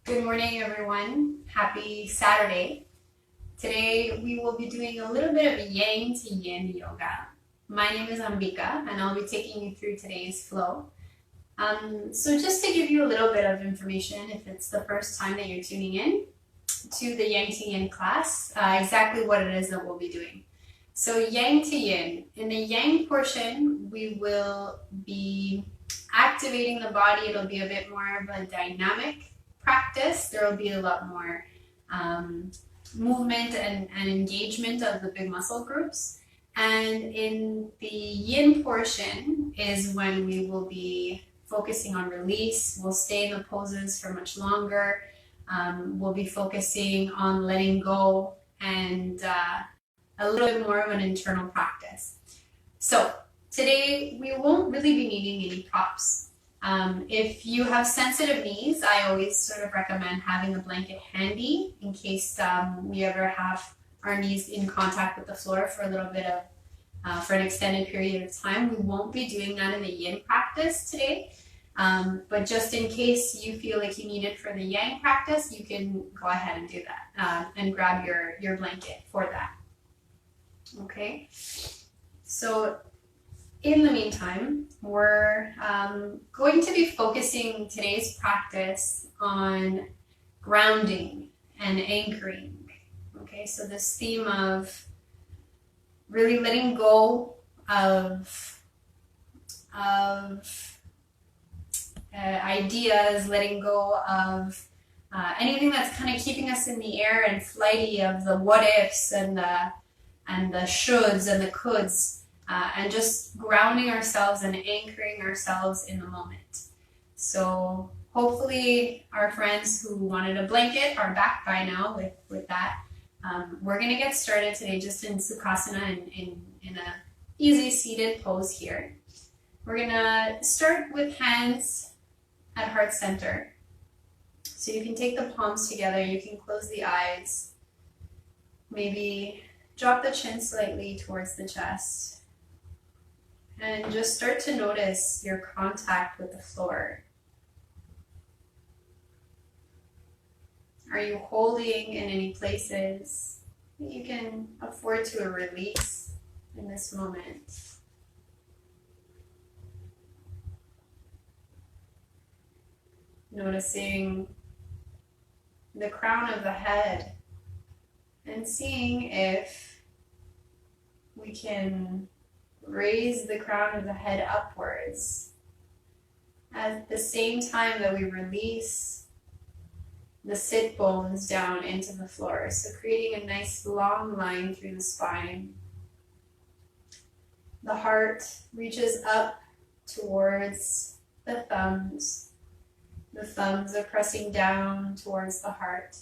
Good morning, everyone. Happy Saturday. Today we will be doing a little bit of yang to yin yoga. My name is Ambika, and I'll be taking you through today's flow. So, just to give you a little bit of information, if it's the first time that you're tuning in to the yang to yin class, exactly what it is that we'll be doing. So, yang to yin. In the yang portion, we will be activating the body. It'll be a bit more of a dynamic practice. There will be a lot more movement and engagement of the big muscle groups. And in the yin portion is when we will be focusing on release. We'll stay in the poses for much longer. We'll be focusing on letting go and a little bit more of an internal practice. So today we won't really be needing any props. If you have sensitive knees, I always sort of recommend having a blanket handy in case we ever have our knees in contact with the floor for a little bit of, for an extended period of time. We won't be doing that in the yin practice today. But just in case you feel like you need it for the yang practice, you can go ahead and do that and grab your blanket for that. Okay, so in the meantime, we're going to be focusing today's practice on grounding and anchoring. Okay, so this theme of really letting go of ideas, letting go of anything that's kind of keeping us in the air and flighty, of the what ifs and the shoulds and the coulds. And just grounding ourselves and anchoring ourselves in the moment. So hopefully our friends who wanted a blanket are back by now with that. We're going to get started today just in Sukhasana in a easy seated pose here. We're going to start with hands at heart center. So you can take the palms together, you can close the eyes, maybe drop the chin slightly towards the chest. And just start to notice your contact with the floor. Are you holding in any places that you can afford to release in this moment? Noticing the crown of the head and seeing if we can raise the crown of the head upwards at the same time that we release the sit bones down into the floor. So creating a nice long line through the spine. The heart reaches up towards the thumbs. The thumbs are pressing down towards the heart.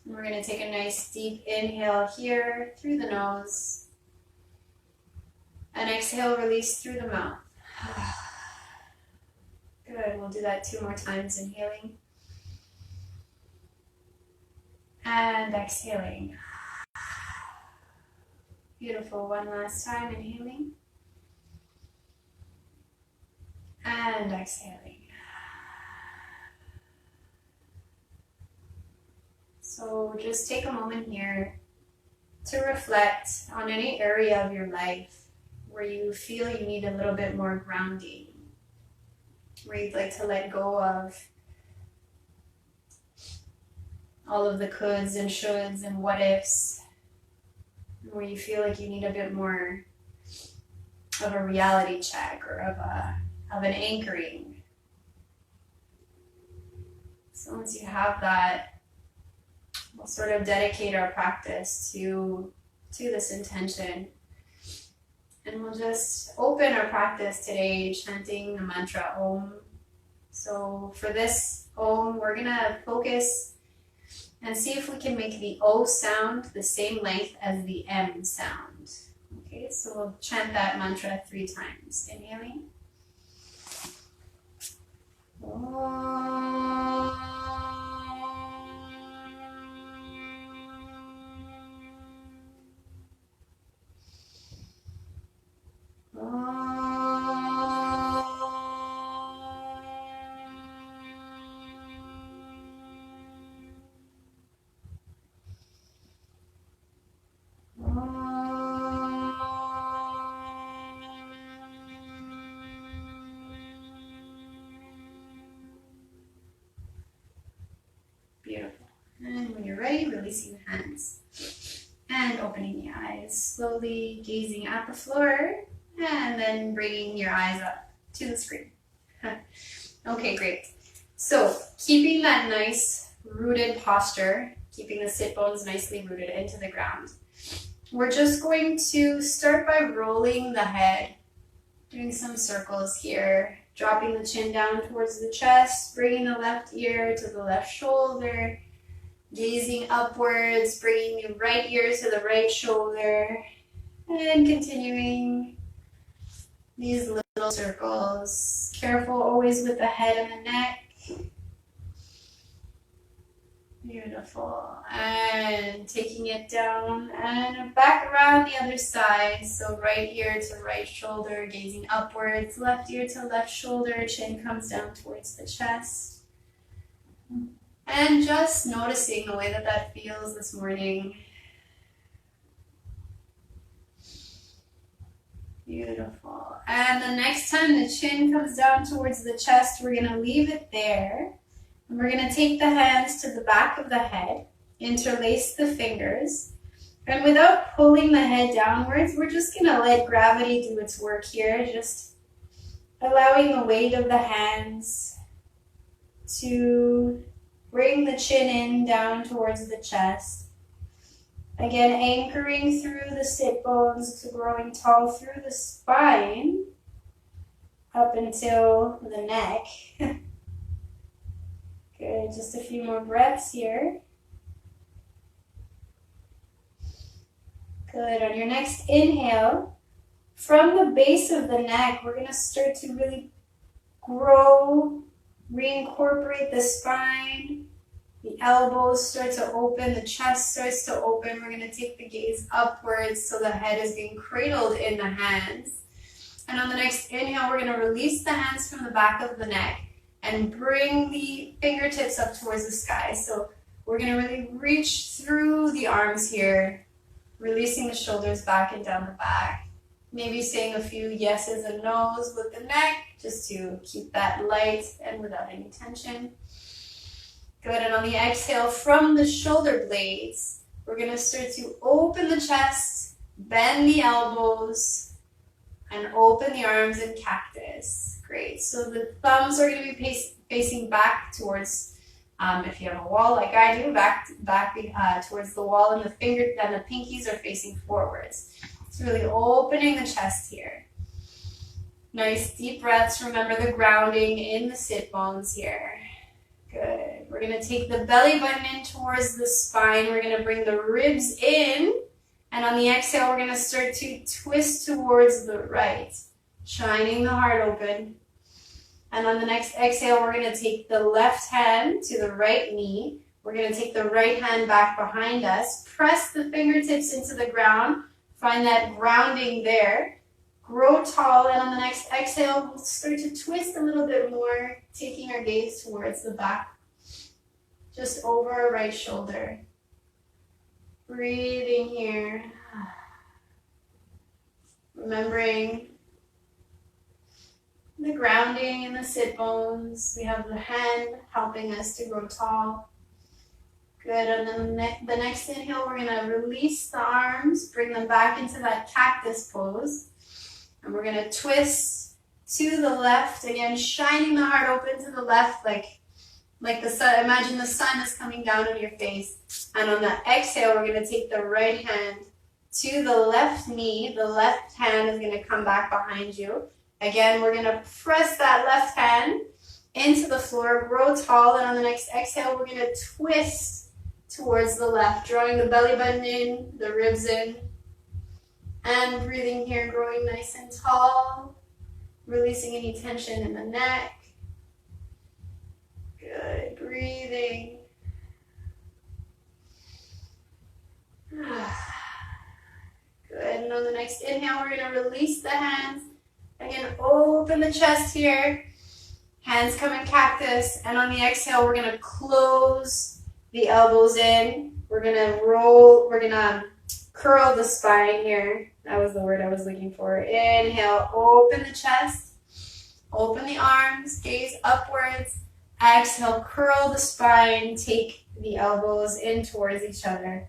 And we're going to take a nice deep inhale here through the nose. And exhale, release through the mouth. Good, we'll do that 2 more times, inhaling. And exhaling. Beautiful, one last time, inhaling. And exhaling. So just take a moment here to reflect on any area of your life where you feel you need a little bit more grounding, where you'd like to let go of all of the coulds and shoulds and what ifs, where you feel like you need a bit more of a reality check or of an anchoring. So once you have that, we'll sort of dedicate our practice to this intention. And we'll just open our practice today chanting the mantra Om. So for this Om, we're going to focus and see if we can make the O sound the same length as the M sound. Okay, so we'll chant that mantra 3 times. Inhaling. Om. ready, releasing the hands. And opening the eyes, slowly gazing at the floor, and then bringing your eyes up to the screen. Okay, great. So keeping that nice rooted posture, keeping the sit bones nicely rooted into the ground. We're just going to start by rolling the head, doing some circles here, dropping the chin down towards the chest, bringing the left ear to the left shoulder, gazing upwards, bringing the right ear to the right shoulder, and continuing these little circles. Careful always with the head and the neck. Beautiful. And taking it down and back around the other side. So right ear to right shoulder, gazing upwards, left ear to left shoulder, chin comes down towards the chest. And just noticing the way that that feels this morning. Beautiful. And the next time the chin comes down towards the chest, we're going to leave it there. And we're going to take the hands to the back of the head, interlace the fingers. And without pulling the head downwards, we're just going to let gravity do its work here. Just allowing the weight of the hands to bring the chin in down towards the chest. Again, anchoring through the sit bones, growing tall through the spine, up until the neck. Good, just a few more breaths here. Good, on your next inhale, from the base of the neck, we're gonna start to really grow, reincorporate the spine, the elbows start to open, the chest starts to open. We're going to take the gaze upwards so the head is being cradled in the hands. And on the next inhale, we're going to release the hands from the back of the neck and bring the fingertips up towards the sky. So we're going to really reach through the arms here, releasing the shoulders back and down the back. Maybe saying a few yeses and nos with the neck, just to keep that light and without any tension. Good, and on the exhale from the shoulder blades, we're going to start to open the chest, bend the elbows, and open the arms in cactus. Great, so the thumbs are going to be facing back towards, if you have a wall like I do, back towards the wall, and the pinkies are facing forwards. It's really opening the chest here. Nice deep breaths. Remember the grounding in the sit bones here. Good. We're going to take the belly button in towards the spine. We're going to bring the ribs in. And on the exhale, we're going to start to twist towards the right, shining the heart open. And on the next exhale, we're going to take the left hand to the right knee. We're going to take the right hand back behind us. Press the fingertips into the ground. Find that grounding there. Grow tall, and on the next exhale, we'll start to twist a little bit more, taking our gaze towards the back, just over our right shoulder. Breathing here. Remembering the grounding in the sit bones. We have the hand helping us to grow tall. Good, and then the next inhale, we're going to release the arms, bring them back into that cactus pose. And we're going to twist to the left, again, shining the heart open to the left, like the sun. Imagine the sun is coming down on your face. And on the exhale, we're going to take the right hand to the left knee. The left hand is going to come back behind you. Again, we're going to press that left hand into the floor, grow tall, and on the next exhale, we're going to twist towards the left, drawing the belly button in, the ribs in. And breathing here, growing nice and tall, releasing any tension in the neck. Good, breathing. Good, and on the next inhale, we're going to release the hands. Again, open the chest here. Hands come in cactus, and on the exhale, we're going to close the elbows in. We're going to curl the spine here. That was the word I was looking for. Inhale, open the chest, open the arms, gaze upwards. Exhale, curl the spine, take the elbows in towards each other.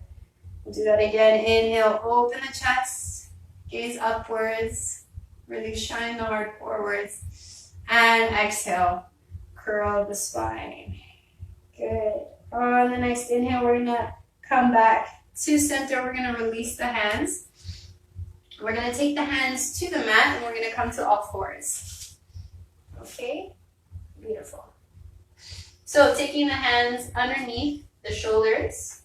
We'll do that again. Inhale, open the chest, gaze upwards, really shine the heart forwards. And exhale, curl the spine. Good. On the next inhale, we're gonna come back to center. We're gonna release the hands. We're gonna take the hands to the mat and we're gonna come to all fours. Okay? Beautiful. So taking the hands underneath the shoulders,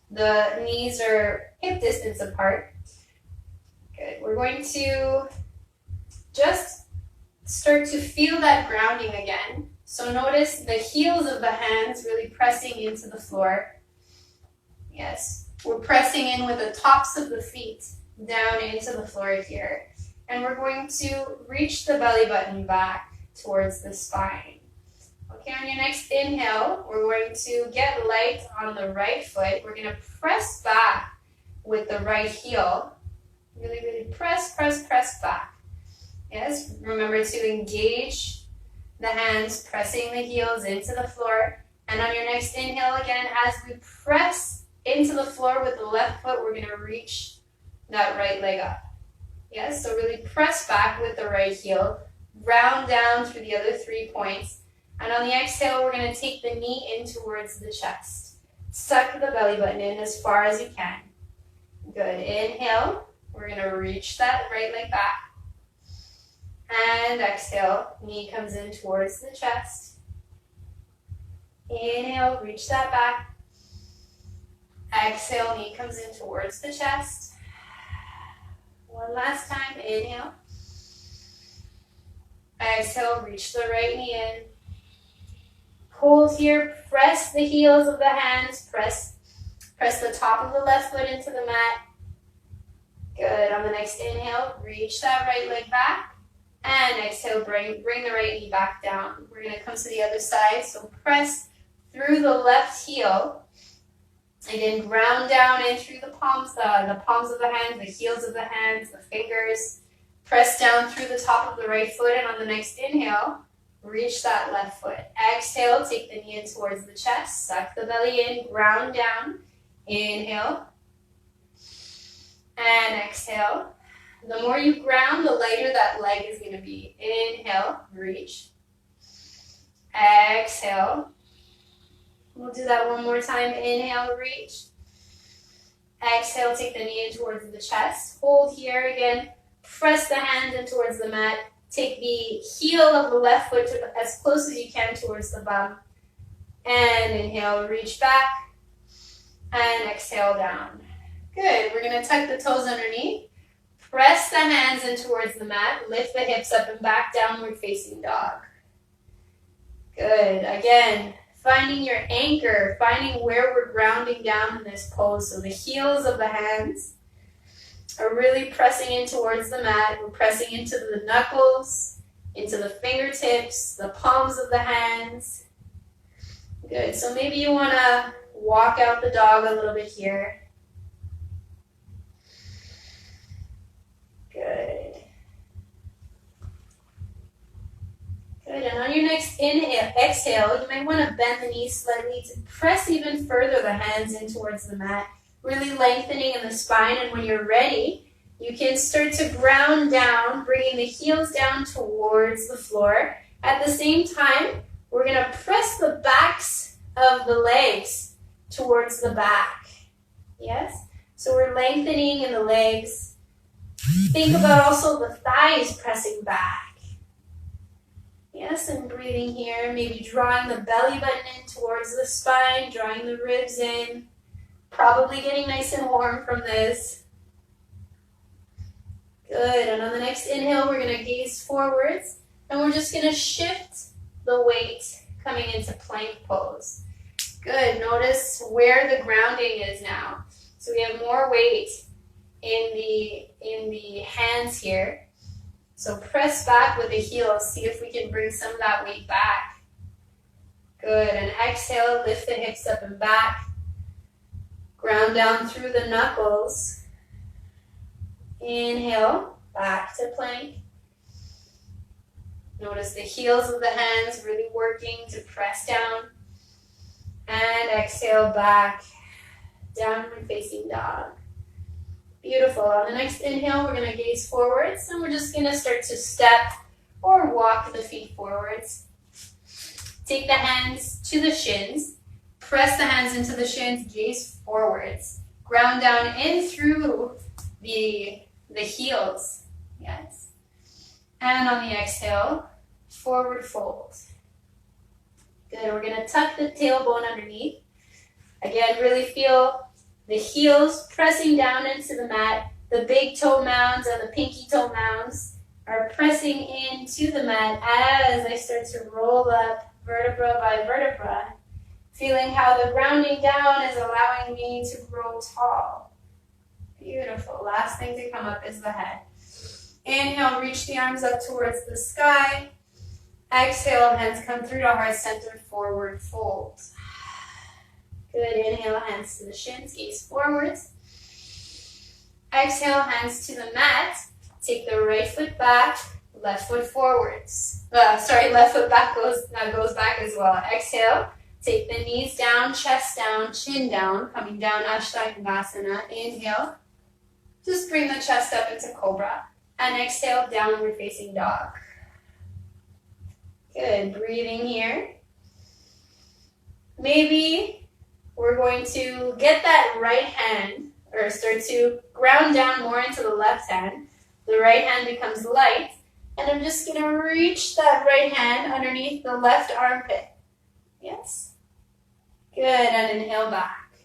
the knees are hip distance apart. Good. We're going to just start to feel that grounding again. So notice the heels of the hands really pressing into the floor. Yes. We're pressing in with the tops of the feet down into the floor here. And we're going to reach the belly button back towards the spine. Okay, on your next inhale, we're going to get light on the right foot. We're going to press back with the right heel. Really, really press, press, press back. Yes, remember to engage the hands, pressing the heels into the floor. And on your next inhale again, as we press into the floor with the left foot, we're going to reach that right leg up. Yes, so really press back with the right heel, round down through the other 3 points. And on the exhale, we're going to take the knee in towards the chest. Suck the belly button in as far as you can. Good. Inhale. We're going to reach that right leg back. And exhale. Knee comes in towards the chest. Inhale. Reach that back. Exhale. Knee comes in towards the chest. One last time. Inhale. Exhale. Reach the right knee in. Hold here, press the heels of the hands, press the top of the left foot into the mat. Good. On the next inhale, reach that right leg back. And exhale, bring the right knee back down. We're going to come to the other side. So press through the left heel. Again, ground down in through the palms of the hands, the heels of the hands, the fingers. Press down through the top of the right foot. And on the next inhale, reach that left foot. Exhale, take the knee in towards the chest. Suck the belly in, ground down. Inhale. And exhale. The more you ground, the lighter that leg is going to be. Inhale, reach. Exhale. We'll do that one more time. Inhale, reach. Exhale, take the knee in towards the chest. Hold here again. Press the hands in towards the mat. Take the heel of the left foot as close as you can towards the bum. And inhale, reach back. And exhale down. Good. We're going to tuck the toes underneath. Press the hands in towards the mat. Lift the hips up and back, downward facing dog. Good. Again, finding your anchor, finding where we're grounding down in this pose. So the heels of the hands are really pressing in towards the mat. We're pressing into the knuckles, into the fingertips, the palms of the hands. Good. So maybe you want to walk out the dog a little bit here. Good. Good. And on your next exhale, you might want to bend the knees slightly to press even further the hands in towards the mat. Really lengthening in the spine, and when you're ready, you can start to ground down, bringing the heels down towards the floor. At the same time, we're going to press the backs of the legs towards the back. Yes? So we're lengthening in the legs. Think about also the thighs pressing back. Yes, and breathing here, maybe drawing the belly button in towards the spine, drawing the ribs in. Probably getting nice and warm from this. Good. And on the next inhale, we're going to gaze forwards. And we're just going to shift the weight coming into plank pose. Good. Notice where the grounding is now. So we have more weight in the hands here. So press back with the heels. See if we can bring some of that weight back. Good. And exhale, lift the hips up and back. Ground down through the knuckles. Inhale, back to plank. Notice the heels of the hands really working to press down. And And exhale back, downward facing dog. Beautiful. On the next inhale, we're going to gaze forwards, and we're just going to start to step or walk the feet forwards. Take the hands to the shins. Press the hands into the shins, gaze forwards. Ground down in through the heels. Yes. And on the exhale, forward fold. Good. We're going to tuck the tailbone underneath. Again, really feel the heels pressing down into the mat. The big toe mounds and the pinky toe mounds are pressing into the mat as I start to roll up vertebra by vertebra. Feeling how the grounding down is allowing me to grow tall. Beautiful. Last thing to come up is the head. Inhale, reach the arms up towards the sky. Exhale, hands come through to heart center, forward fold. Good. Inhale, hands to the shins, gaze forwards. Exhale, hands to the mat. Take the right foot back, left foot forwards. Left foot back goes back as well. Exhale, take the knees down, chest down, chin down, coming down Ashtanga. Inhale, just bring the chest up into Cobra. And exhale, downward facing dog. Good. Breathing here. Maybe we're going to get that right hand, or start to ground down more into the left hand. The right hand becomes light, and I'm just going to reach that right hand underneath the left armpit. Yes. Good, and inhale back.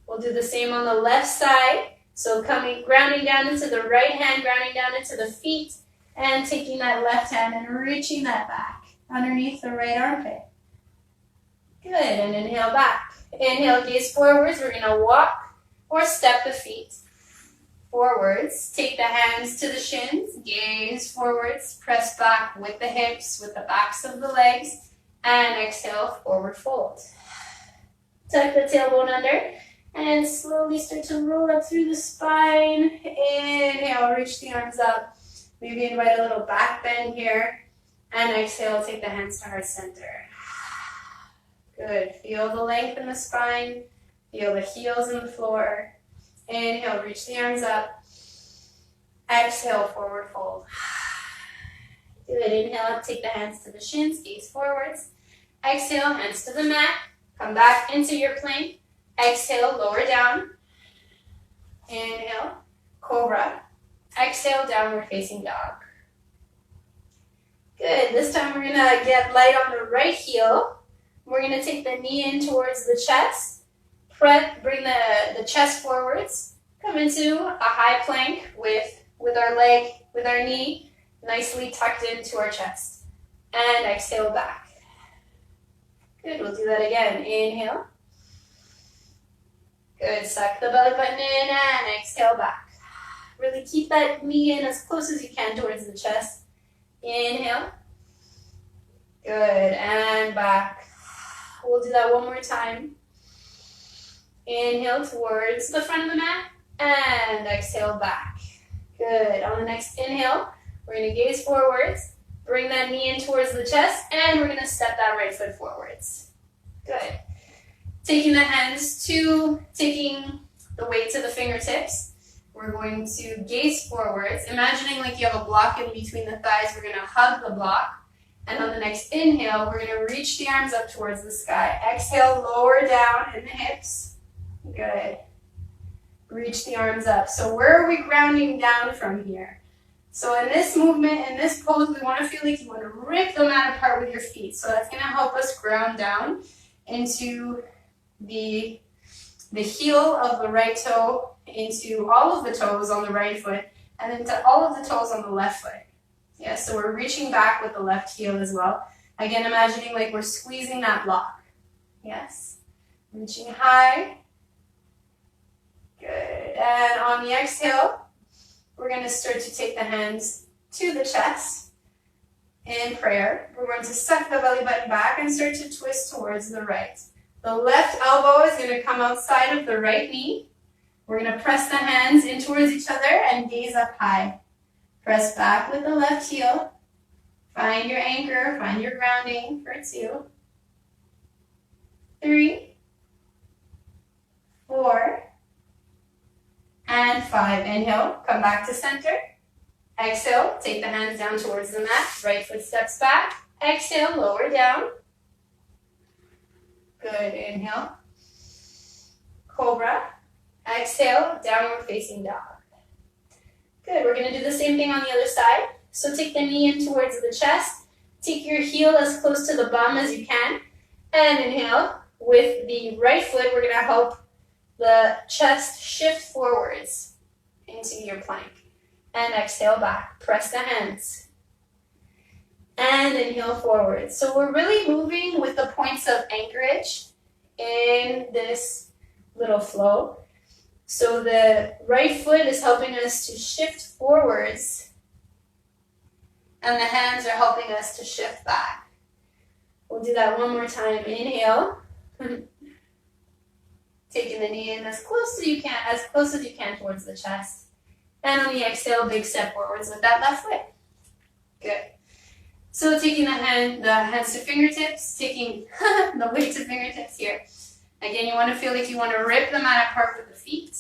We'll do the same on the left side. So grounding down into the right hand, grounding down into the feet, and taking that left hand and reaching that back underneath the right armpit. Good, and inhale back. Inhale, gaze forwards. We're going to walk or step the feet forwards. Take the hands to the shins, gaze forwards, press back with the hips, with the backs of the legs, and exhale, forward fold. Tuck the tailbone under, and slowly start to roll up through the spine. Inhale, reach the arms up. Maybe invite a little back bend here. And exhale, take the hands to heart center. Good. Feel the length in the spine. Feel the heels in the floor. Inhale, reach the arms up. Exhale, forward fold. Good. Inhale up, take the hands to the shins, gaze forwards. Exhale, hands to the mat. Come back into your plank. Exhale, lower down. Inhale, cobra. Exhale, downward facing dog. Good. This time we're going to get light on the right heel. We're going to take the knee in towards the chest. Bring the chest forwards. Come into a high plank with our knee nicely tucked into our chest. And exhale back. Good. We'll do that again. Inhale. Good. Suck the belly button in and exhale back. Really keep that knee in as close as you can towards the chest. Inhale. Good. And back. We'll do that one more time. Inhale towards the front of the mat. And exhale back. Good. On the next inhale, we're going to gaze forwards. Bring that knee in towards the chest. And we're going to step that right foot forwards. Good. Taking the hands taking the weight to the fingertips. We're going to gaze forwards. Imagining like you have a block in between the thighs. We're going to hug the block. And on the next inhale, we're going to reach the arms up towards the sky. Exhale, lower down in the hips. Good. Reach the arms up. So where are we grounding down from here? So in this movement, in this pose, we want to feel like you want to rip the mat apart with your feet. So that's going to help us ground down into the heel of the right toe, into all of the toes on the right foot, and then to all of the toes on the left foot. Yeah, so we're reaching back with the left heel as well. Again, imagining like we're squeezing that block. Yes. Reaching high. Good. And on the exhale, we're going to start to take the hands to the chest in prayer. We're going to suck the belly button back and start to twist towards the right. The left elbow is going to come outside of the right knee. We're going to press the hands in towards each other and gaze up high. Press back with the left heel. Find your anchor, find your grounding for 2, 3, 4, and 5. Inhale, come back to center. Exhale, take the hands down towards the mat. Right foot steps back. Exhale, lower down. Good, inhale. Cobra. Exhale, downward facing dog. Good, we're gonna do the same thing on the other side. So take the knee in towards the chest. Take your heel as close to the bum as you can. And inhale. With the right foot, we're gonna help the chest shift forwards into your plank. And exhale back. Press the hands. And inhale forward. So we're really moving with the points of anchorage in this little flow. So the right foot is helping us to shift forwards, and the hands are helping us to shift back. We'll do that one more time. Inhale. Taking the knee in as close as you can towards the chest. And on the exhale, big step forwards with that left foot. Good. So taking the hands to fingertips, taking the weight to fingertips here. Again, you want to feel like you want to rip the mat apart with the feet.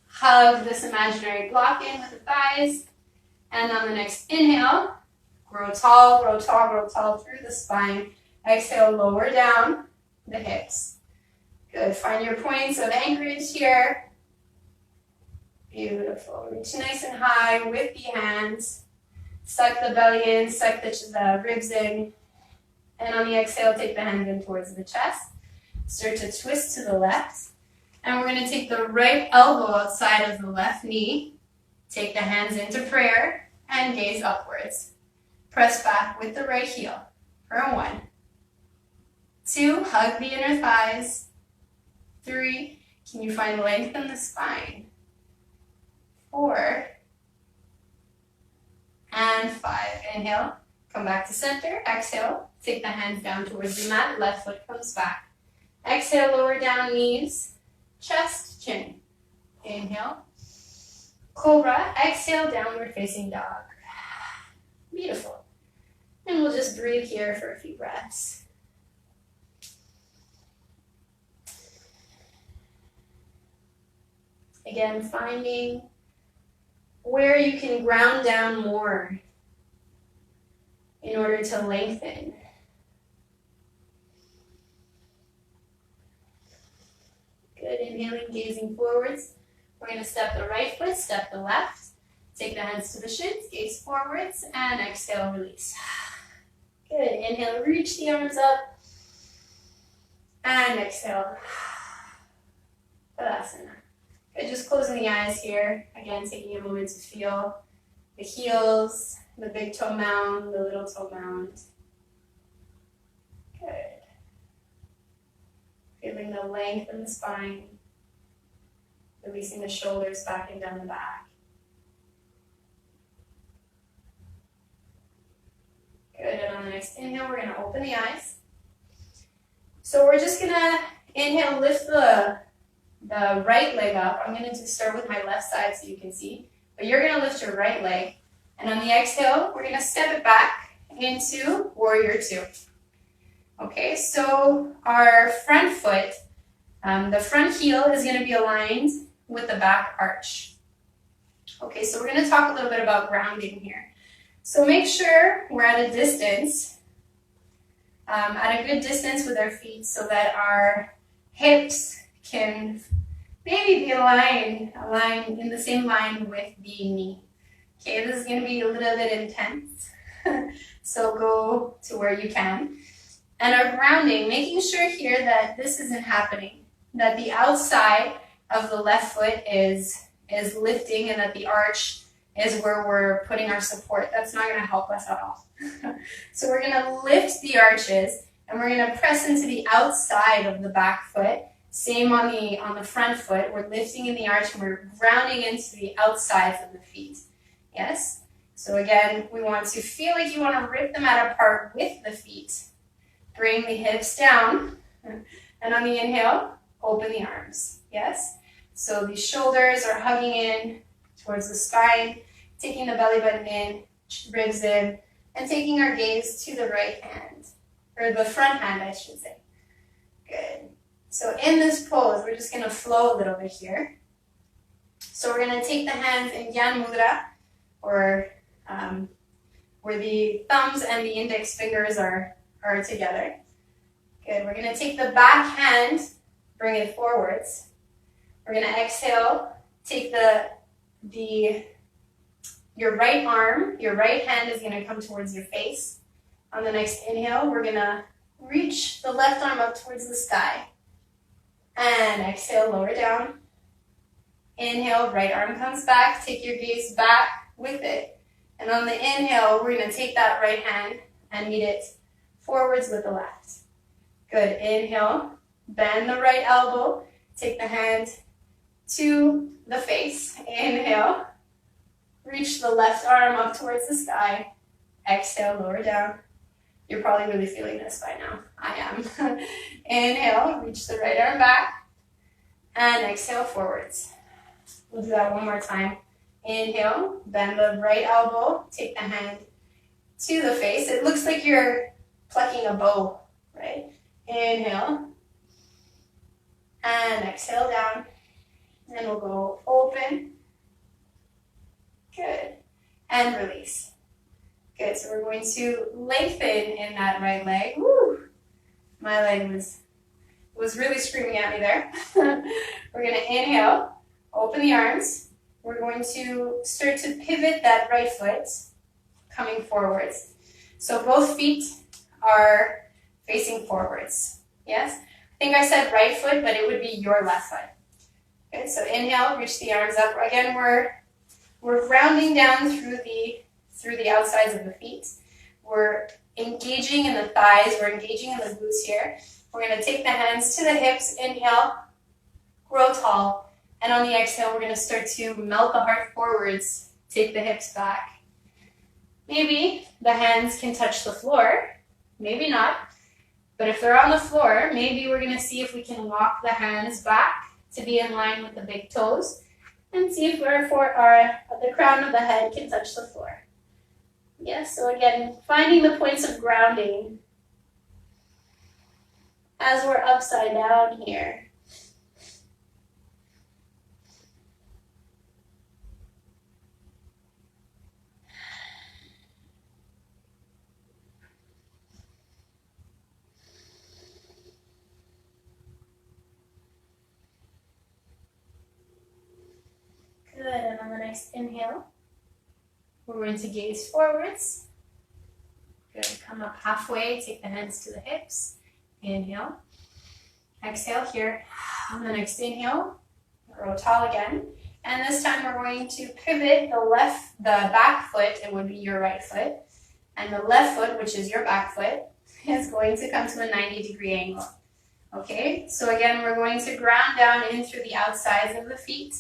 Hug this imaginary block in with the thighs. And on the next inhale, grow tall, grow tall, grow tall through the spine. Exhale, lower down the hips. Good. Find your points of anchorage here. Beautiful. Reach nice and high with the hands. Suck the belly in, suck the ribs in. And on the exhale, take the hands in towards the chest. Start to twist to the left. And we're going to take the right elbow outside of the left knee. Take the hands into prayer and gaze upwards. Press back with the right heel. For 1. 2, hug the inner thighs. 3, can you find length in the spine? 4, and 5. Inhale, come back to center. Exhale, take the hands down towards the mat. Left foot comes back. Exhale, lower down knees, chest, chin. Inhale, cobra. Exhale, downward facing dog. Beautiful. And we'll just breathe here for a few breaths. Again, finding where you can ground down more in order to lengthen. Good, inhaling, gazing forwards. We're going to step the right foot, step the left. Take the hands to the shins, gaze forwards, and exhale, release. Good, inhale, reach the arms up, and exhale. Tadasana. Good, just closing the eyes here. Again, taking a moment to feel the heels, the big toe mound, the little toe mound. Good. Feeling the length in the spine. Releasing the shoulders back and down the back. Good, and on the next inhale, we're going to open the eyes. So we're just going to inhale, lift the right leg up. I'm going to start with my left side so you can see. But you're going to lift your right leg. And on the exhale, we're going to step it back into Warrior 2. Okay, so our front foot, the front heel is going to be aligned with the back arch. Okay, so we're going to talk a little bit about grounding here. So make sure we're at a distance, at a good distance with our feet so that our hips can maybe be aligned in the same line with the knee. Okay, this is going to be a little bit intense, so go to where you can. And our grounding, making sure here that this isn't happening, that the outside of the left foot is lifting and that the arch is where we're putting our support. That's not going to help us at all. So we're going to lift the arches and we're going to press into the outside of the back foot. Same on the front foot. We're lifting in the arch and we're grounding into the outsides of the feet. Yes? So again, we want to feel like you want to rip the mat apart with the feet. Bring the hips down. And on the inhale, open the arms. Yes? So the shoulders are hugging in towards the spine, taking the belly button in, ribs in, and taking our gaze to the right hand, or the front hand, I should say. Good. So in this pose, we're just going to flow a little bit here. So we're going to take the hands in Gyan Mudra, or where the thumbs and the index fingers are together. Good. We're going to take the back hand, bring it forwards. We're going to exhale, take your right arm, your right hand is going to come towards your face. On the next inhale, we're going to reach the left arm up towards the sky. And exhale, lower down. Inhale, right arm comes back. Take your gaze back with it. And on the inhale, we're going to take that right hand and meet it forwards with the left. Good. Inhale, bend the right elbow. Take the hand to the face. Inhale, reach the left arm up towards the sky. Exhale, lower down. You're probably really feeling this by now. I am. Inhale, reach the right arm back. And exhale, forwards. We'll do that one more time. Inhale, bend the right elbow. Take the hand to the face. It looks like you're plucking a bow, right? Inhale. And exhale down. And we'll go open. Good. And release. Good. So we're going to lengthen in that right leg. Woo! My leg was really screaming at me there. We're going to inhale, open the arms. We're going to start to pivot that right foot, coming forwards. So both feet are facing forwards. Yes? I think I said right foot, but it would be your left foot. Good. So inhale, reach the arms up. Again, we're rounding down through the outsides of the feet. We're engaging in the thighs. We're engaging in the glutes here. We're going to take the hands to the hips. Inhale, grow tall. And on the exhale, we're going to start to melt the heart forwards. Take the hips back. Maybe the hands can touch the floor. Maybe not. But if they're on the floor, maybe we're going to see if we can walk the hands back to be in line with the big toes. And see if the crown of the head can touch the floor. Yes, so again, finding the points of grounding as we're upside down here. Good, and on the next inhale, we're going to gaze forwards. Good, come up halfway, take the hands to the hips. Inhale. Exhale here. On the next inhale, grow tall again. And this time we're going to pivot the back foot, it would be your right foot. And the left foot, which is your back foot, is going to come to a 90-degree angle. Okay, so again, we're going to ground down in through the outsides of the feet.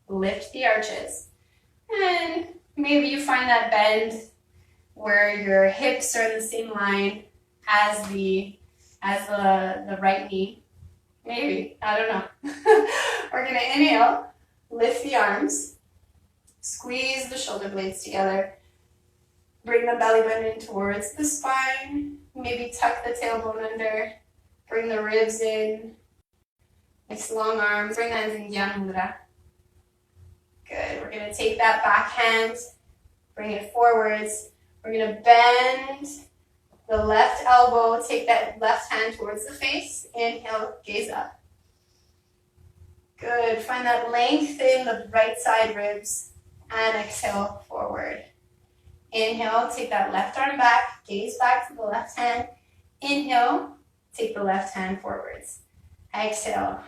Lift the arches. And maybe you find that bend where your hips are in the same line as the right knee. Maybe, I don't know. We're going to inhale, lift the arms, squeeze the shoulder blades together, bring the belly button in towards the spine, maybe tuck the tailbone under, bring the ribs in, nice long arms, bring the hands in Gyan Mudra. Good, we're going to take that back hand, bring it forwards. We're going to bend the left elbow, take that left hand towards the face. Inhale, gaze up. Good, find that length in the right side ribs. And exhale, forward. Inhale, take that left arm back, gaze back to the left hand. Inhale, take the left hand forwards. Exhale.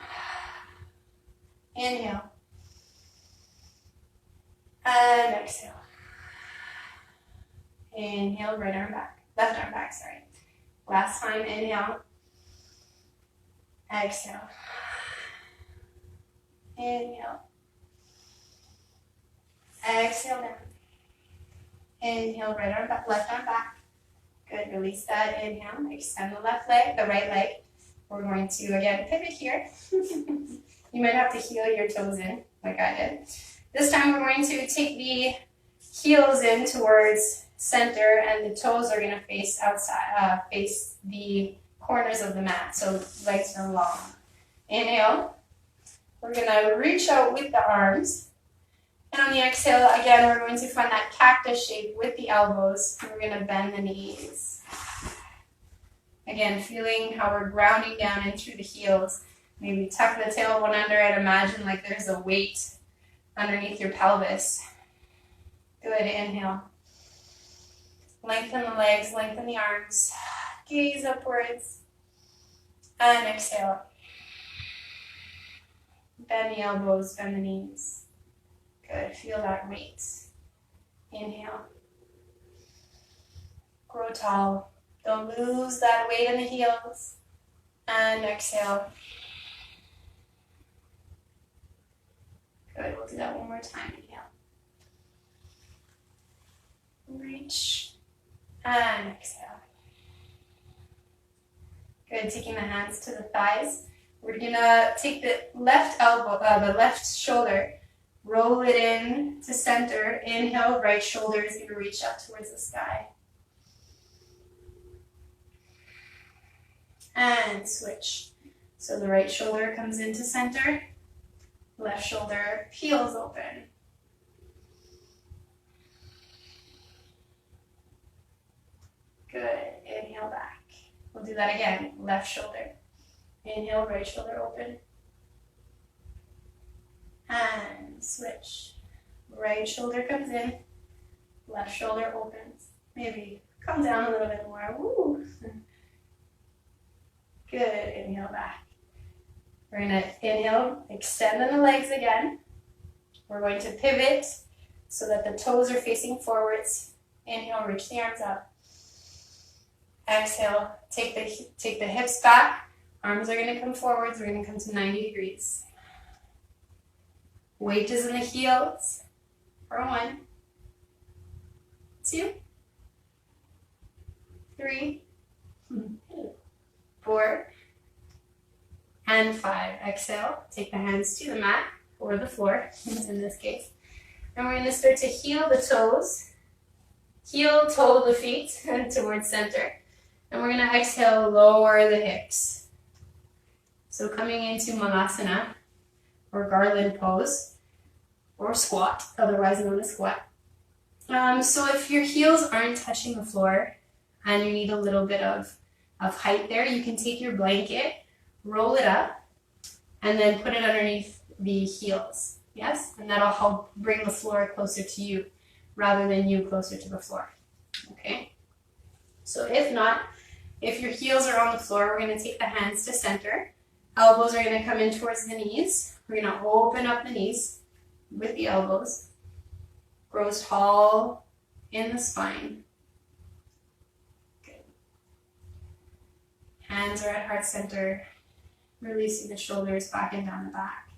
Inhale. And exhale. Inhale, right arm back. Left arm back, sorry. Last time, inhale. Exhale. Inhale. Exhale down. Inhale, right arm back, left arm back. Good, release that. Inhale, extend the left leg, the right leg. We're going to, again, pivot here. You might have to heel your toes in, like I did. This time we're going to take the heels in towards center, and the toes are going to face outside, face the corners of the mat, so legs are long. Inhale. We're gonna reach out with the arms. And on the exhale, again, we're going to find that cactus shape with the elbows. We're gonna bend the knees. Again, feeling how we're grounding down in through the heels. Maybe tuck the tailbone under and imagine like there's a weight underneath your pelvis. Good, inhale. Lengthen the legs, lengthen the arms. Gaze upwards. And exhale. Bend the elbows, bend the knees. Good, feel that weight. Inhale. Grow tall. Don't lose that weight in the heels. And exhale. Good, we'll do that one more time. Inhale. Reach. And exhale. Good, taking the hands to the thighs. We're gonna take the left elbow, the left shoulder, roll it in to center. Inhale, right shoulder is gonna reach up towards the sky. And switch. So the right shoulder comes into center, left shoulder peels open. Good, inhale back. We'll do that again, left shoulder. Inhale, right shoulder open. And switch. Right shoulder comes in, left shoulder opens. Maybe come down a little bit more. Woo. Good, inhale back. We're gonna inhale, extend the legs again. We're going to pivot so that the toes are facing forwards. Inhale, reach the arms up. Exhale, take the hips back. Arms are gonna come forwards. We're gonna come to 90 degrees. Weight is in the heels. For 1, 2, 3, 4, and 5. Exhale, take the hands to the mat or the floor in this case. And we're going to start to heel the toes, heel, toe the feet towards center. And we're going to exhale, lower the hips. So coming into Malasana or garland pose or squat, otherwise known as squat. So if your heels aren't touching the floor and you need a little bit of height there, you can take your blanket, roll it up, and then put it underneath the heels. Yes? And that'll help bring the floor closer to you rather than you closer to the floor. Okay? So if not, if your heels are on the floor, we're going to take the hands to center. Elbows are going to come in towards the knees. We're going to open up the knees with the elbows. Grows tall in the spine. Hands are at heart center, releasing the shoulders back and down the back.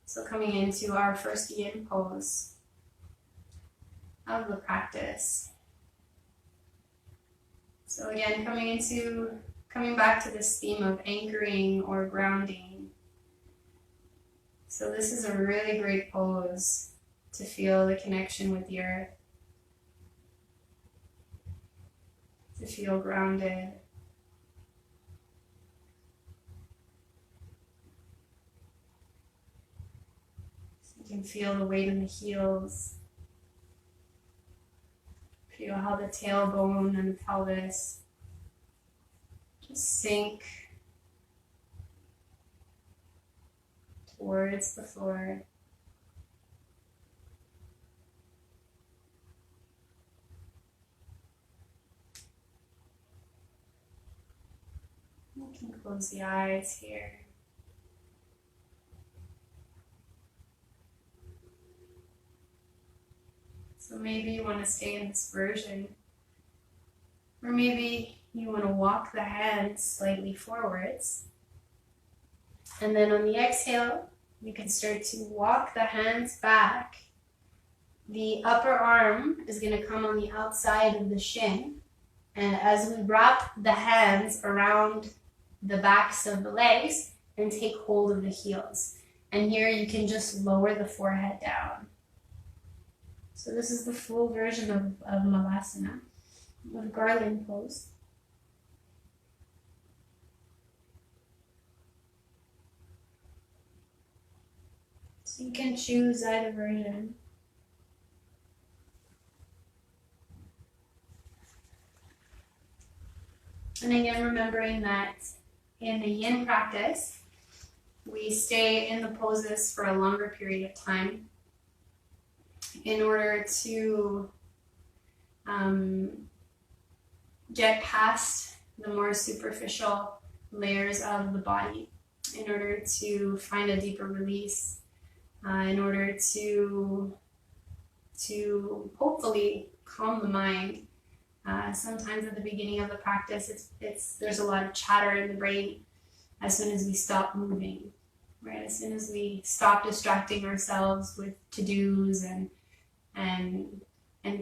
So coming into our first yin pose of the practice. So again, coming back to this theme of anchoring or grounding. So this is a really great pose to feel the connection with the earth, to feel grounded. You can feel the weight in the heels. Feel how the tailbone and the pelvis just sink towards the floor. You can close the eyes here. So maybe you want to stay in this version, or maybe you want to walk the hands slightly forwards. And then on the exhale, you can start to walk the hands back. The upper arm is going to come on the outside of the shin. And as we wrap the hands around the backs of the legs and take hold of the heels. And here you can just lower the forehead down. So this is the full version of Malasana, of garland pose. So you can choose either version. And again, remembering that in the yin practice, we stay in the poses for a longer period of time in order to get past the more superficial layers of the body, in order to find a deeper release, in order to hopefully calm the mind. Sometimes at the beginning of the practice, there's a lot of chatter in the brain as soon as we stop moving, right? As soon as we stop distracting ourselves with to-dos and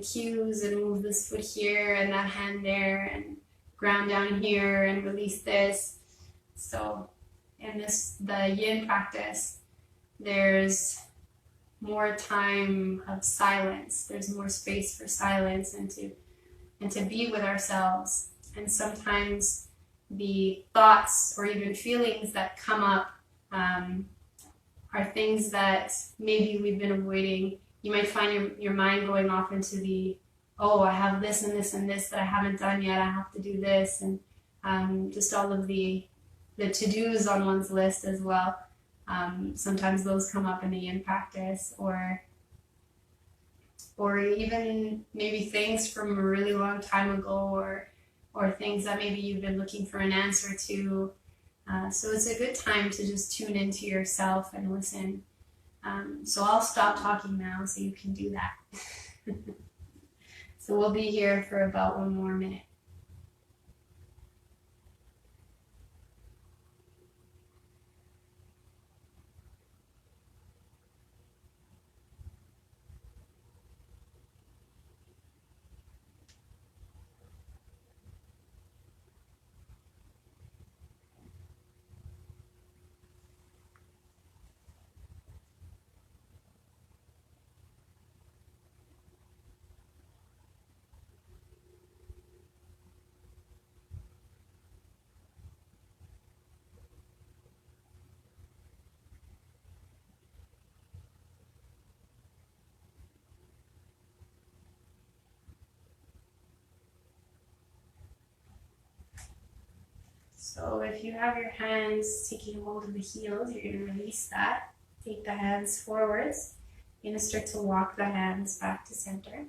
cues and move this foot here and that hand there and ground down here and release this. So in the yin practice, there's more time of silence. There's more space for silence and to be with ourselves. And sometimes the thoughts or even feelings that come up are things that maybe we've been avoiding. You might find your mind going off into the, oh, I have this and this and this that I haven't done yet. I have to do this. And just all of the to-dos on one's list as well. Sometimes those come up in the yin practice, or even maybe things from a really long time ago, or things that maybe you've been looking for an answer to. So it's a good time to just tune into yourself and listen. So I'll stop talking now so you can do that. So we'll be here for about 1 more minute. So if you have your hands taking hold of the heels, you're going to release that. Take the hands forwards. You're going to start to walk the hands back to center.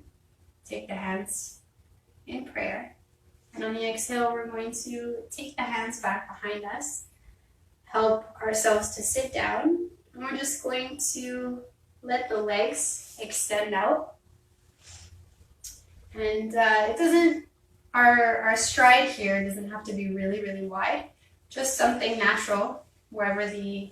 Take the hands in prayer. And on the exhale, we're going to take the hands back behind us. Help ourselves to sit down. And we're just going to let the legs extend out. And it doesn't, our stride here doesn't have to be really, really wide. Just something natural, wherever the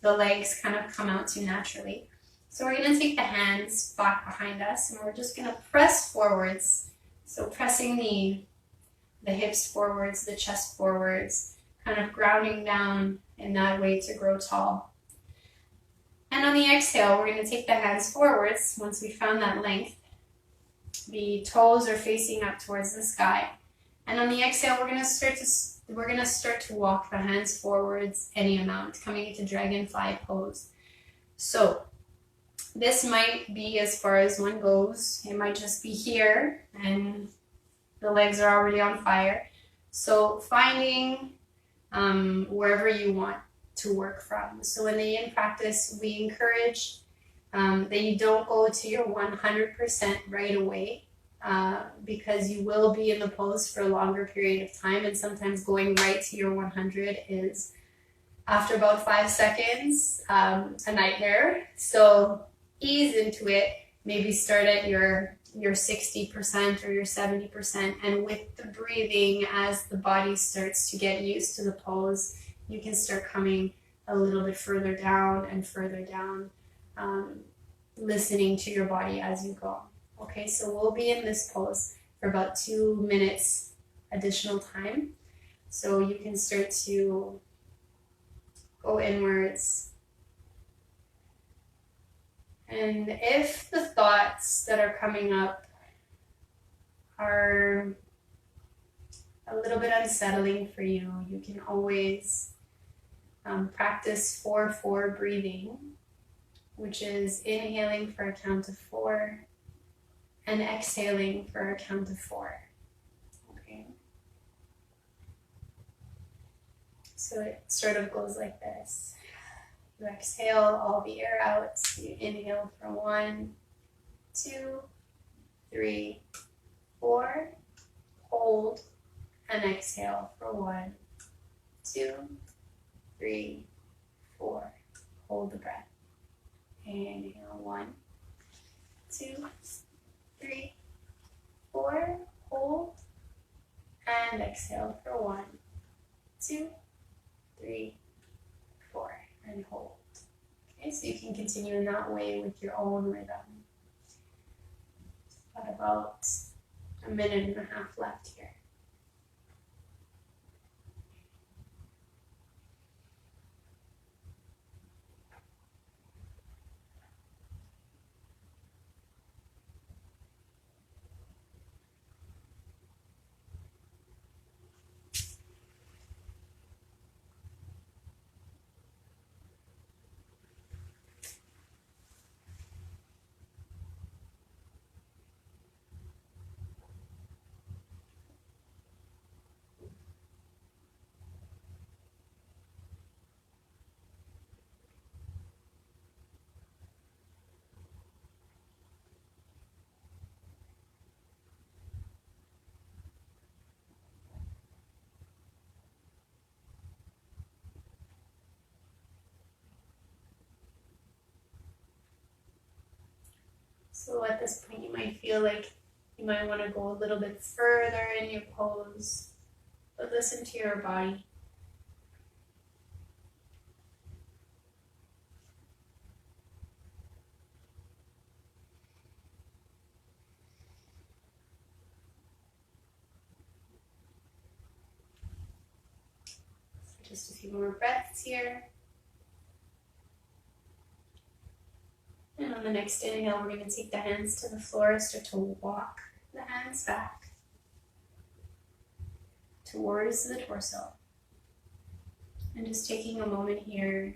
legs kind of come out to naturally. So we're going to take the hands back behind us, and we're just going to press forwards. So pressing the hips forwards, the chest forwards, kind of grounding down in that way to grow tall. And on the exhale, we're going to take the hands forwards. Once we found that length, the toes are facing up towards the sky. And on the exhale, we're going to start to walk the hands forwards any amount, coming into dragonfly pose. So this might be as far as one goes. It might just be here and the legs are already on fire. So finding wherever you want to work from. So in the yin practice, we encourage that you don't go to your 100% right away, because you will be in the pose for a longer period of time, and sometimes going right to your 100 is, after about 5 seconds, a nightmare. So ease into it. Maybe start at your 60% or your 70%, and with the breathing, as the body starts to get used to the pose, you can start coming a little bit further down and further down, listening to your body as you go. Okay, so we'll be in this pose for about 2 minutes additional time. So you can start to go inwards. And if the thoughts that are coming up are a little bit unsettling for you, you can always practice 4-4 breathing, which is inhaling for a count of 4 and exhaling for a count of 4. Okay. So it sort of goes like this. You exhale all the air out. You inhale for 1, 2, 3, 4. Hold and exhale for 1, 2, 3, 4. Hold the breath. Inhale 1, 2, 3, 4. Hold and exhale for 1, 2, 3, 4, and hold. Okay, so you can continue in that way with your own rhythm. Got about a minute and a half left here. So at this point, you might feel like you might want to go a little bit further in your pose, but listen to your body. Just a few more breaths here. And on the next inhale, we're going to take the hands to the floor, start to walk the hands back towards the torso. And just taking a moment here,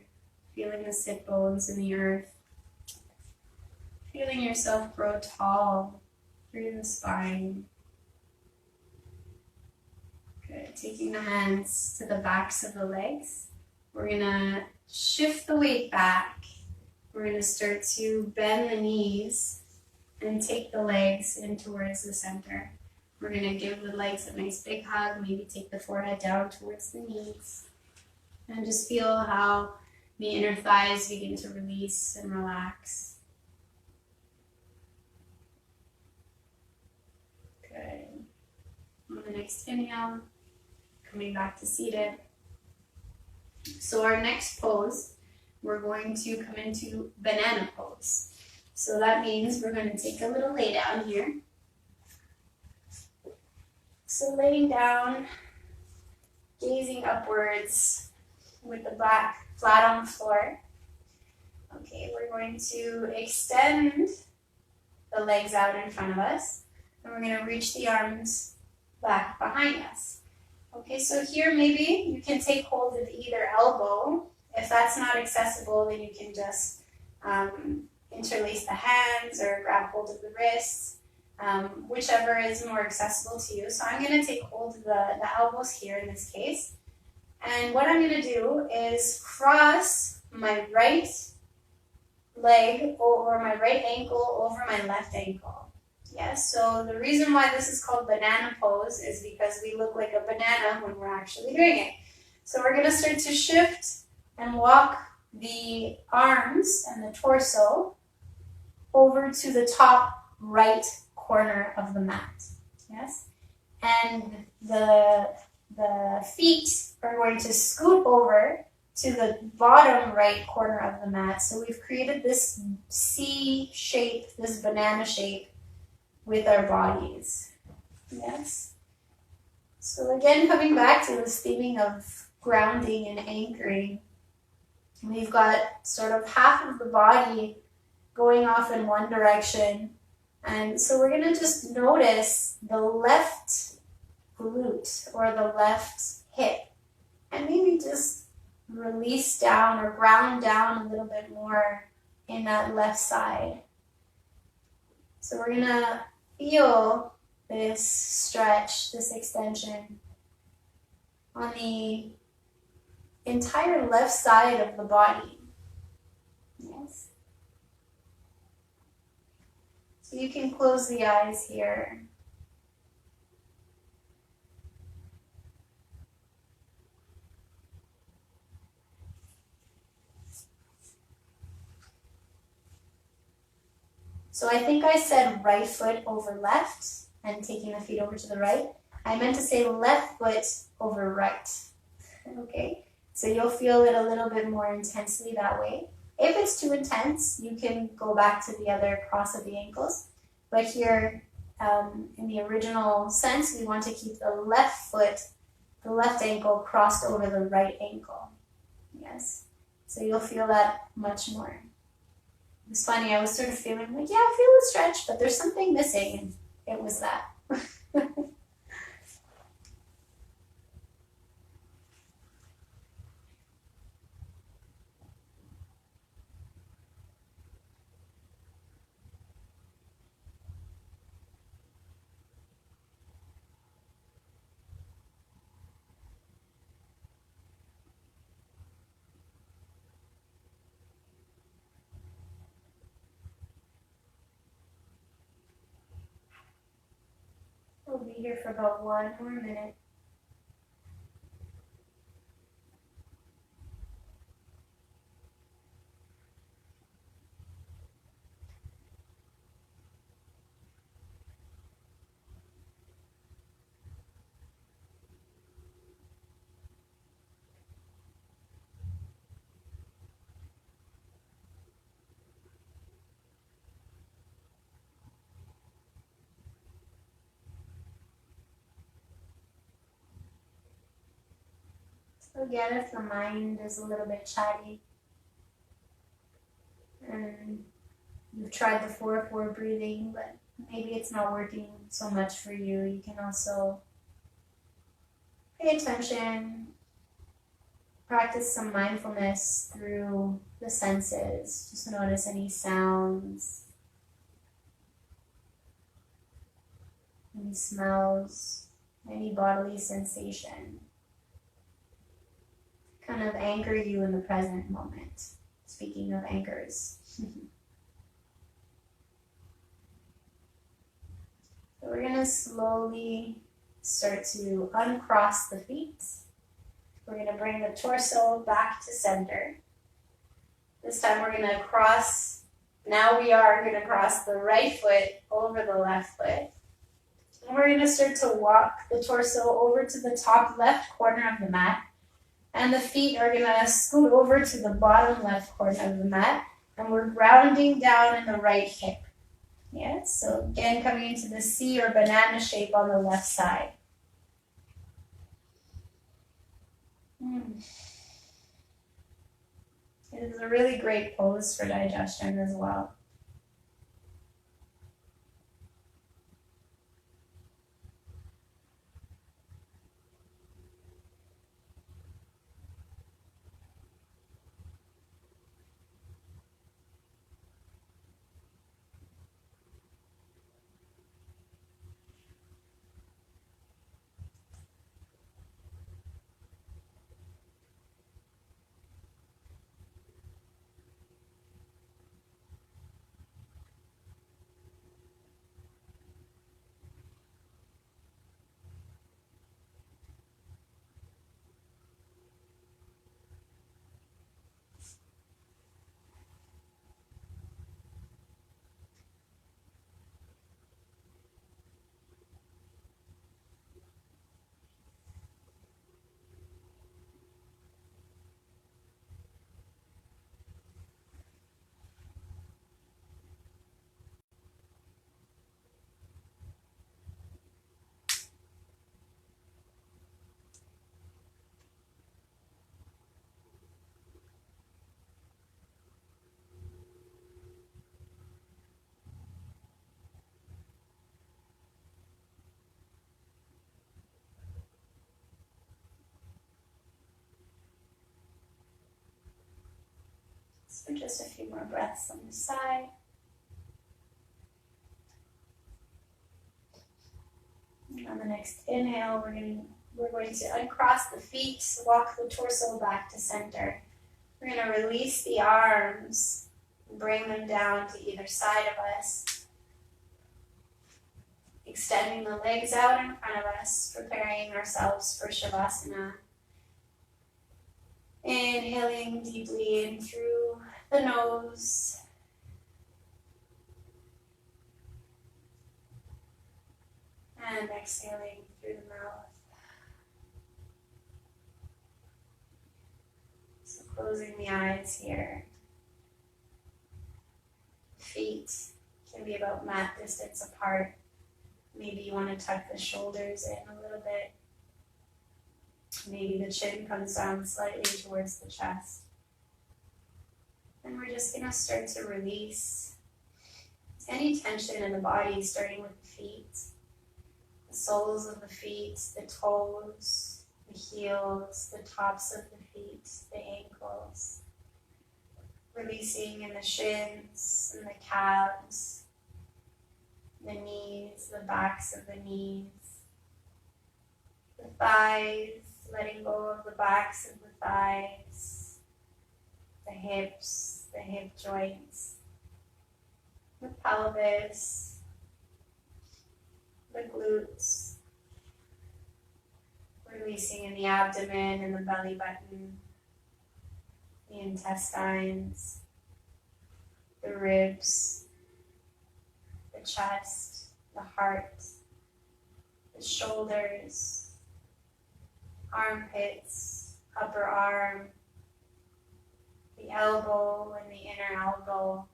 feeling the sit bones in the earth, feeling yourself grow tall through the spine. Good. Taking the hands to the backs of the legs. We're going to shift the weight back. We're going to start to bend the knees and take the legs in towards the center. We're going to give the legs a nice big hug, maybe take the forehead down towards the knees. And just feel how the inner thighs begin to release and relax. Good. On the next inhale, coming back to seated. So our next pose, we're going to come into banana pose. So that means we're going to take a little lay down here. So laying down, gazing upwards with the back flat on the floor. Okay, we're going to extend the legs out in front of us, and we're going to reach the arms back behind us. Okay, so here maybe you can take hold of either elbow. If that's not accessible, then you can just interlace the hands or grab hold of the wrists, whichever is more accessible to you. So I'm going to take hold of the elbows here in this case. And what I'm going to do is cross my right leg or my right ankle over my left ankle. Yes, so the reason why this is called banana pose is because we look like a banana when we're actually doing it. So we're going to start to shift and walk the arms and the torso over to the top right corner of the mat. Yes? And the feet are going to scoot over to the bottom right corner of the mat. So we've created this C shape, this banana shape with our bodies. Yes? So again, coming back to this theming of grounding and anchoring, we've got sort of half of the body going off in one direction. And so we're going to just notice the left glute or the left hip. And maybe just release down or ground down a little bit more in that left side. So we're gonna feel this stretch, this extension on the entire left side of the body. Yes. So you can close the eyes here. So I think I said right foot over left and taking the feet over to the right. I meant to say left foot over right. Okay, so you'll feel it a little bit more intensely that way. If it's too intense, you can go back to the other cross of the ankles. But here, in the original sense, we want to keep the left foot, the left ankle crossed over the right ankle. Yes, so you'll feel that much more. It's funny, I was sort of feeling like, yeah, I feel a stretch, but there's something missing, and it was that. We'll be here for about 1 more minute. Again, if the mind is a little bit chatty and you've tried the 4-4 breathing, but maybe it's not working so much for you, you can also pay attention, practice some mindfulness through the senses. Just notice any sounds, any smells, any bodily sensation. Kind of anchor you in the present moment. Speaking of anchors. So we're going to slowly start to uncross the feet. We're going to bring the torso back to center. This time we're going to cross, now we are going to cross the right foot over the left foot. And we're going to start to walk the torso over to the top left corner of the mat. And the feet are going to scoot over to the bottom left corner of the mat. And we're grounding down in the right hip. Yes, so again, coming into the C or banana shape on the left side. It is a really great pose for digestion as well. So just a few more breaths on the side. And on the next inhale, we're going to uncross the feet, walk the torso back to center. We're going to release the arms, bring them down to either side of us, extending the legs out in front of us, preparing ourselves for Shavasana. Inhaling deeply in through the nose. And exhaling through the mouth. So closing the eyes here. Feet can be about mat distance apart. Maybe you want to tuck the shoulders in a little bit. Maybe the chin comes down slightly towards the chest. And we're just going to start to release any tension in the body, starting with the feet. The soles of the feet, the toes, the heels, the tops of the feet, the ankles. Releasing in the shins and the calves, the knees, the backs of the knees, the thighs, letting go of the backs of the thighs, the hips, the hip joints, the pelvis, the glutes, releasing in the abdomen and the belly button, the intestines, the ribs, the chest, the heart, the shoulders, armpits, upper arm, the elbow and the inner elbow,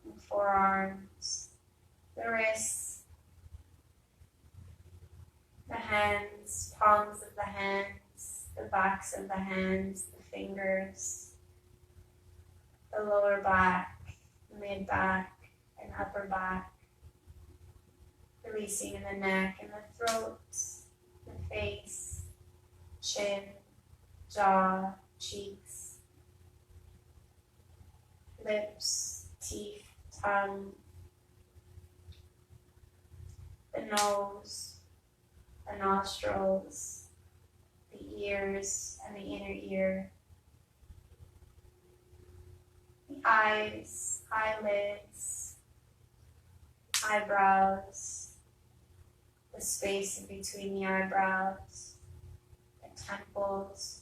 the forearms, the wrists, the hands, palms of the hands, the backs of the hands, the fingers, the lower back, mid back, and upper back. Releasing in the neck and the throat, the face, chin, jaw, cheeks, lips, teeth, tongue, the nose, the nostrils, the ears and the inner ear, the eyes, eyelids, eyebrows, the space in between the eyebrows, the temples,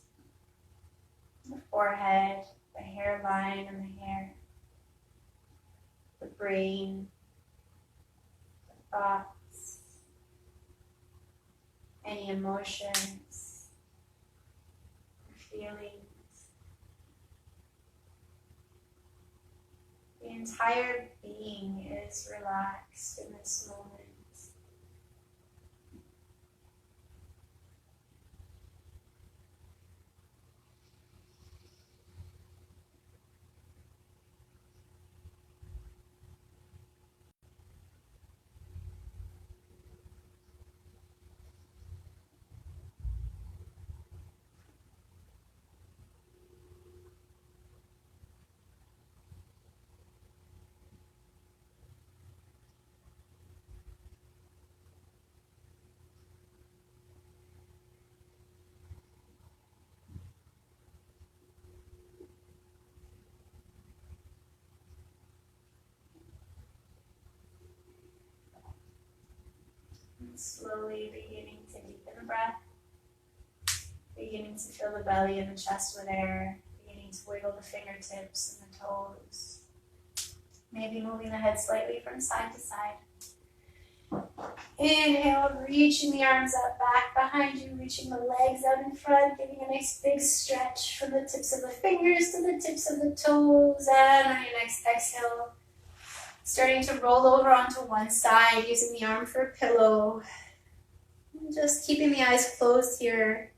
the forehead, the hairline and the hair, the brain, the thoughts, any emotions, the feelings. The entire being is relaxed in this moment. And slowly beginning to deepen the breath, beginning to fill the belly and the chest with air, beginning to wiggle the fingertips and the toes. Maybe moving the head slightly from side to side. Inhale, reaching the arms up back behind you, reaching the legs out in front, giving a nice big stretch from the tips of the fingers to the tips of the toes. And on your next exhale, starting to roll over onto one side, using the arm for a pillow. Just keeping the eyes closed here.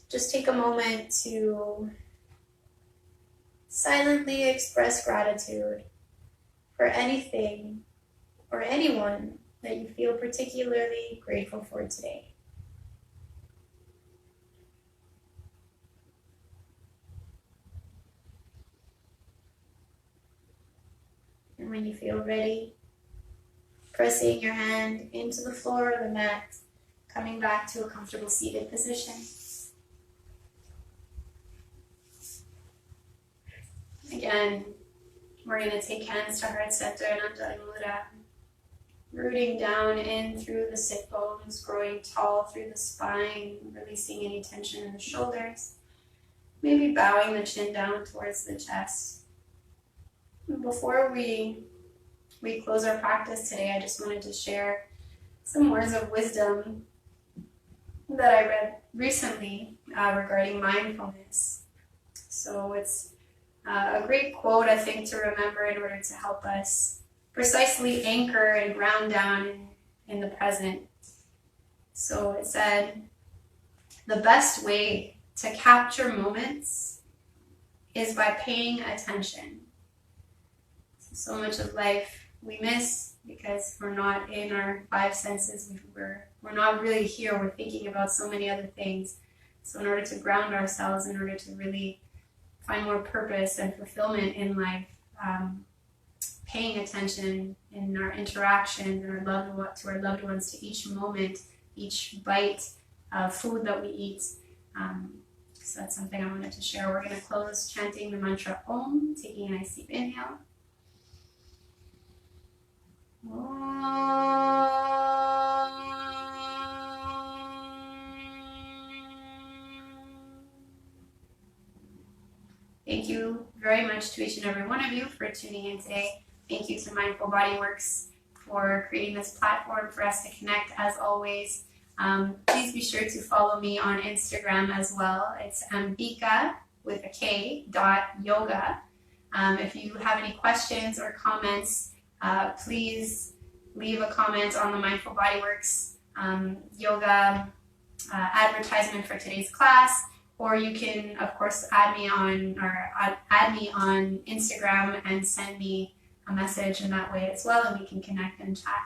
Just take a moment to silently express gratitude for anything or anyone that you feel particularly grateful for today. And when you feel ready, pressing your hand into the floor or the mat, coming back to a comfortable seated position. Again, we're going to take hands to heart center and Anjali Mudra. Rooting down in through the sit bones, growing tall through the spine, releasing any tension in the shoulders. Maybe bowing the chin down towards the chest. And before we close our practice today, I just wanted to share some words of wisdom that I read recently regarding mindfulness. So it's a great quote, I think, to remember in order to help us precisely anchor and ground down in the present. So it said, the best way to capture moments is by paying attention. So much of life we miss because we're not in our five senses. We're not really here. We're thinking about so many other things. So in order to ground ourselves, in order to really find more purpose and fulfillment in life, paying attention in our interactions and to our loved ones, to each moment, each bite of food that we eat. So that's something I wanted to share. We're going to close chanting the mantra Om, taking a nice deep inhale. Thank you very much to each and every one of you for tuning in today. Thank you to Mindful Bodyworks for creating this platform for us to connect as always. Please be sure to follow me on Instagram as well. It's Ambika with a K .yoga. If you have any questions or comments, please leave a comment on the Mindful Bodyworks yoga advertisement for today's class, or you can, of course, add me on Instagram and send me a message in that way as well, and we can connect and chat.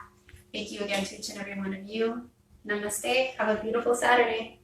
Thank you again to each and every one of you. Namaste. Have a beautiful Saturday.